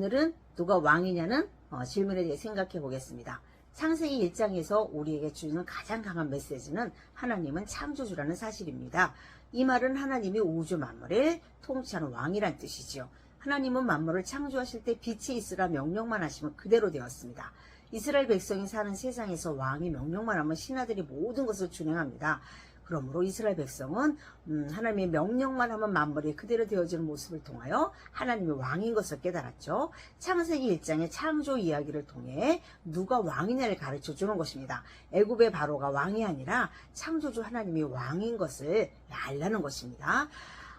오늘은 누가 왕이냐는 질문에 대해 생각해 보겠습니다. 창세기 1장에서 우리에게 주는 가장 강한 메시지는 하나님은 창조주라는 사실입니다. 이 말은 하나님이 우주 만물을 통치하는 왕이란 뜻이지요. 하나님은 만물을 창조하실 때 빛이 있으라 명령만 하시면 그대로 되었습니다. 이스라엘 백성이 사는 세상에서 왕이 명령만 하면 신하들이 모든 것을 준행합니다. 그러므로 이스라엘 백성은 하나님의 명령만 하면 만물이 그대로 되어지는 모습을 통하여 하나님이 왕인 것을 깨달았죠. 창세기 1장의 창조 이야기를 통해 누가 왕이냐를 가르쳐 주는 것입니다. 애굽의 바로가 왕이 아니라 창조주 하나님이 왕인 것을 알라는 것입니다.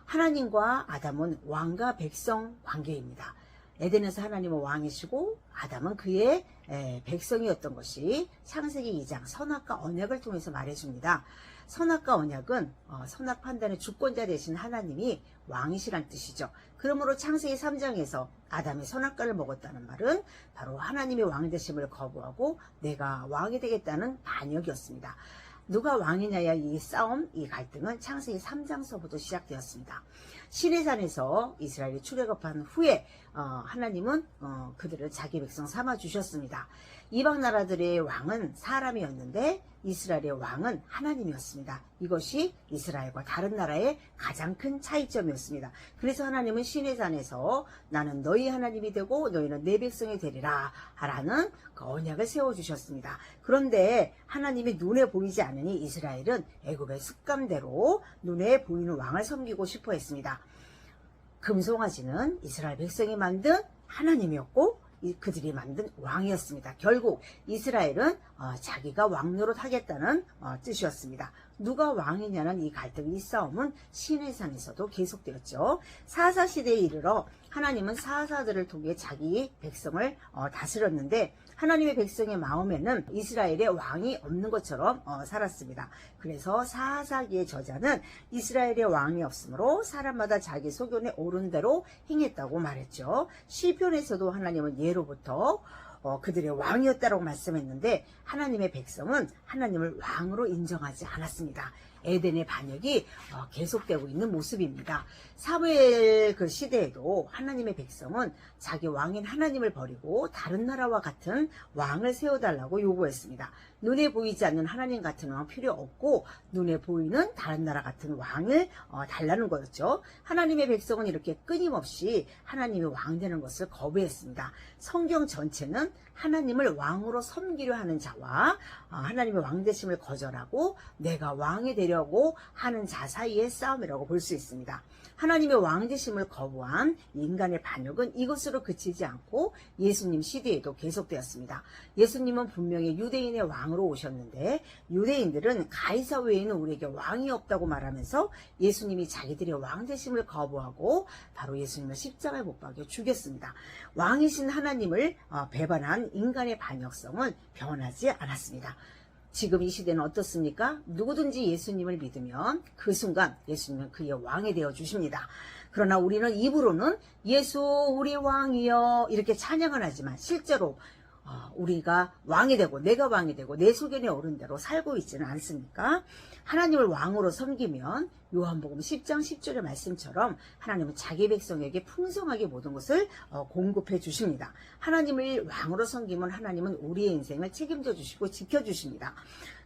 하나님과 아담은 왕과 백성 관계입니다. 에덴에서 하나님은 왕이시고 아담은 그의 백성이었던 것이 창세기 2장 선악과 언약을 통해서 말해줍니다. 선악과 언약은 선악 판단의 주권자 되신 하나님이 왕이시란 뜻이죠. 그러므로 창세기 3장에서 아담이 선악과를 먹었다는 말은 바로 하나님의 왕 되심을 거부하고 내가 왕이 되겠다는 반역이었습니다. 누가 왕이냐의 이 싸움, 이 갈등은 창세기 3장서부터 시작되었습니다. 시내산에서 이스라엘이 출애굽한 후에 하나님은 그들을 자기 백성 삼아 주셨습니다. 이방 나라들의 왕은 사람이었는데 이스라엘의 왕은 하나님이었습니다. 이것이 이스라엘과 다른 나라의 가장 큰 차이점이었습니다. 그래서 하나님은 시내산에서 나는 너희 하나님이 되고 너희는 내 백성이 되리라 라는 그 언약을 세워주셨습니다. 그런데 하나님이 눈에 보이지 않으니 이스라엘은 애굽의 습관대로 눈에 보이는 왕을 섬기고 싶어 했습니다. 금송아지는 이스라엘 백성이 만든 하나님이었고 그들이 만든 왕이었습니다. 결국 이스라엘은 자기가 왕노릇 하겠다는 뜻이었습니다. 누가 왕이냐는 이 갈등, 이 싸움은 시내산에서도 계속되었죠. 사사시대에 이르러 하나님은 사사들을 통해 자기 백성을 다스렸는데 하나님의 백성의 마음에는 이스라엘의 왕이 없는 것처럼 살았습니다. 그래서 사사기의 저자는 이스라엘의 왕이 없으므로 사람마다 자기 소견에 오른 대로 행했다고 말했죠. 시편에서도 하나님은 예로부터 그들의 왕이었다고 말씀했는데 하나님의 백성은 하나님을 왕으로 인정하지 않았습니다. 에덴의 반역이 계속되고 있는 모습입니다. 사무엘 그 시대에도 하나님의 백성은 자기 왕인 하나님을 버리고 다른 나라와 같은 왕을 세워달라고 요구했습니다. 눈에 보이지 않는 하나님 같은 왕 필요 없고 눈에 보이는 다른 나라 같은 왕을 달라는 거였죠. 하나님의 백성은 이렇게 끊임없이 하나님의 왕 되는 것을 거부했습니다. 성경 전체는 하나님을 왕으로 섬기려 하는 자와 하나님의 왕 되심을 거절하고 내가 왕이 되려고 하는 자 사이의 싸움이라고 볼 수 있습니다. 하나님의 왕 되심을 거부한 인간의 반역은 이것으로 그치지 않고 예수님 시대에도 계속되었습니다. 예수님은 분명히 유대인의 왕으로 오셨는데 유대인들은 가이사 외에는 우리에게 왕이 없다고 말하면서 예수님이 자기들의 왕 되심을 거부하고 바로 예수님을 십자가에 못 박여 죽였습니다. 왕이신 하나님을 배반한 인간의 반역성은 변하지 않았습니다. 지금 이 시대는 어떻습니까? 누구든지 예수님을 믿으면 그 순간 예수님은 그의 왕이 되어 주십니다. 그러나 우리는 입으로는 예수 우리 왕이여 이렇게 찬양을 하지만 실제로 우리가 왕이 되고 내가 왕이 되고 내 소견에 오른 대로 살고 있지는 않습니까? 하나님을 왕으로 섬기면 요한복음 10장 10절의 말씀처럼 하나님은 자기 백성에게 풍성하게 모든 것을 공급해 주십니다. 하나님을 왕으로 섬기면 하나님은 우리의 인생을 책임져 주시고 지켜주십니다.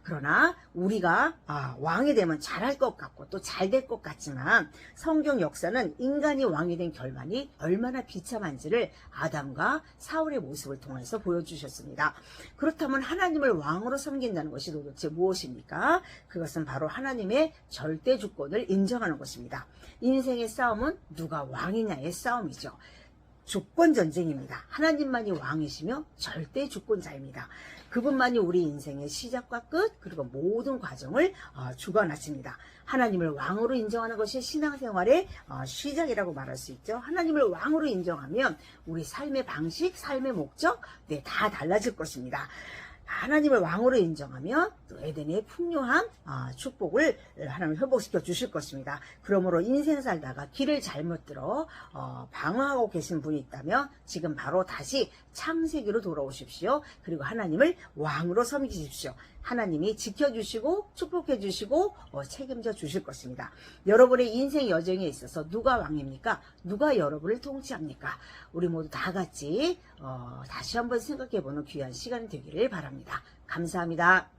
그러나 우리가 왕이 되면 잘할 것 같고 또 잘 될 것 같지만 성경 역사는 인간이 왕이 된 결말이 얼마나 비참한지를 아담과 사울의 모습을 통해서 보여주셨습니다. 그렇다면 하나님을 왕으로 섬긴다는 것이 도대체 무엇입니까? 그것은 바로 하나님의 절대 주권을 인정하는 것입니다. 인생의 싸움은 누가 왕이냐의 싸움이죠. 주권 전쟁입니다. 하나님만이 왕이시며 절대 주권자입니다. 그분만이 우리 인생의 시작과 끝 그리고 모든 과정을 주관하십니다. 하나님을 왕으로 인정하는 것이 신앙생활의 시작이라고 말할 수 있죠. 하나님을 왕으로 인정하면 우리 삶의 방식, 삶의 목적 다 달라질 것입니다. 하나님을 왕으로 인정하며 또 에덴의 풍요함, 축복을 하나님 회복시켜 주실 것입니다. 그러므로 인생 살다가 길을 잘못 들어 방황하고 계신 분이 있다면 지금 바로 다시 창세기로 돌아오십시오. 그리고 하나님을 왕으로 섬기십시오. 하나님이 지켜주시고 축복해주시고 책임져 주실 것입니다. 여러분의 인생 여정에 있어서 누가 왕입니까? 누가 여러분을 통치합니까? 우리 모두 다 같이 다시 한번 생각해보는 귀한 시간이 되기를 바랍니다. 감사합니다.